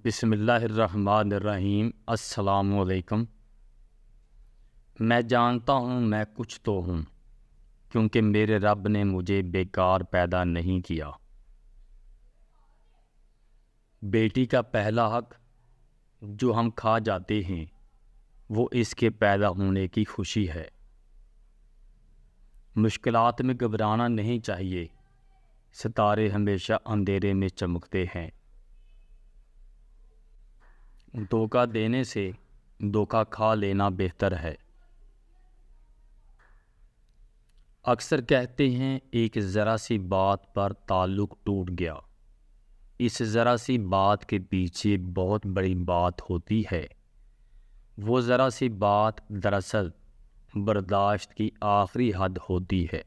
بسم اللہ الرحمن الرحیم۔ السلام علیکم۔ میں جانتا ہوں میں کچھ تو ہوں، کیونکہ میرے رب نے مجھے بیکار پیدا نہیں کیا۔ بیٹی کا پہلا حق جو ہم کھا جاتے ہیں وہ اس کے پیدا ہونے کی خوشی ہے۔ مشکلات میں گھبرانا نہیں چاہیے، ستارے ہمیشہ اندھیرے میں چمکتے ہیں۔ دھوکہ دینے سے دھوکہ کھا لینا بہتر ہے۔ اکثر کہتے ہیں ایک ذرا سی بات پر تعلق ٹوٹ گیا۔ اس ذرا سی بات کے پیچھے بہت بڑی بات ہوتی ہے۔ وہ ذرا سی بات دراصل برداشت کی آخری حد ہوتی ہے۔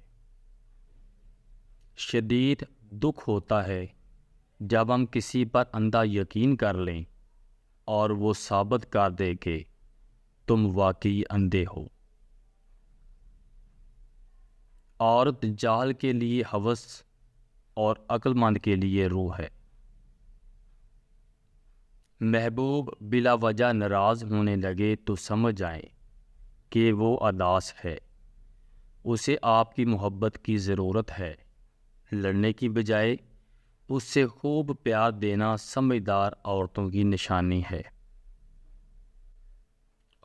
شدید دکھ ہوتا ہے جب ہم کسی پر اندھا یقین کر لیں اور وہ ثابت کر دے کہ تم واقعی اندھے ہو۔ عورت جہل کے لیے ہوس اور عقل مند کے لیے روح ہے۔ محبوب بلا وجہ ناراض ہونے لگے تو سمجھ جائیں کہ وہ اداس ہے۔ اسے آپ کی محبت کی ضرورت ہے۔ لڑنے کی بجائے اس سے خوب پیار دینا سمجھدار عورتوں کی نشانی ہے۔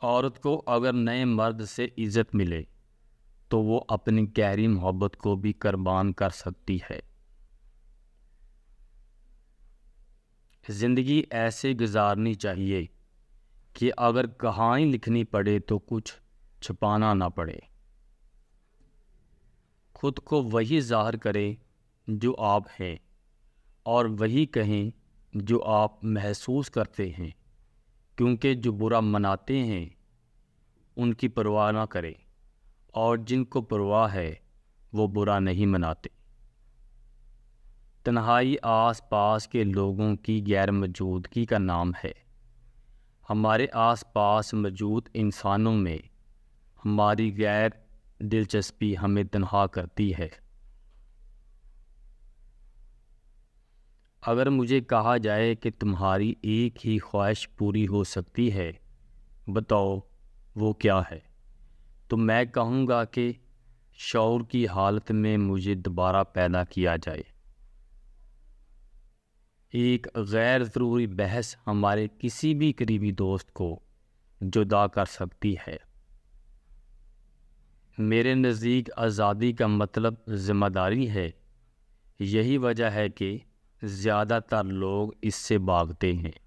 عورت کو اگر نئے مرد سے عزت ملے تو وہ اپنی گہری محبت کو بھی قربان کر سکتی ہے۔ زندگی ایسے گزارنی چاہیے کہ اگر کہانی لکھنی پڑے تو کچھ چھپانا نہ پڑے۔ خود کو وہی ظاہر کریں جو آپ ہیں، اور وہی کہیں جو آپ محسوس کرتے ہیں، کیونکہ جو برا مناتے ہیں ان کی پرواہ نہ کریں، اور جن کو پرواہ ہے وہ برا نہیں مناتے۔ تنہائی آس پاس کے لوگوں کی غیر موجودگی کا نام ہے۔ ہمارے آس پاس موجود انسانوں میں ہماری غیر دلچسپی ہمیں تنہا کرتی ہے۔ اگر مجھے کہا جائے کہ تمہاری ایک ہی خواہش پوری ہو سکتی ہے، بتاؤ وہ کیا ہے، تو میں کہوں گا کہ شعور کی حالت میں مجھے دوبارہ پیدا کیا جائے۔ ایک غیر ضروری بحث ہمارے کسی بھی قریبی دوست کو جدا کر سکتی ہے۔ میرے نزدیک آزادی کا مطلب ذمہ داری ہے۔ یہی وجہ ہے کہ زیادہ تر لوگ اس سے بھاگتے ہیں۔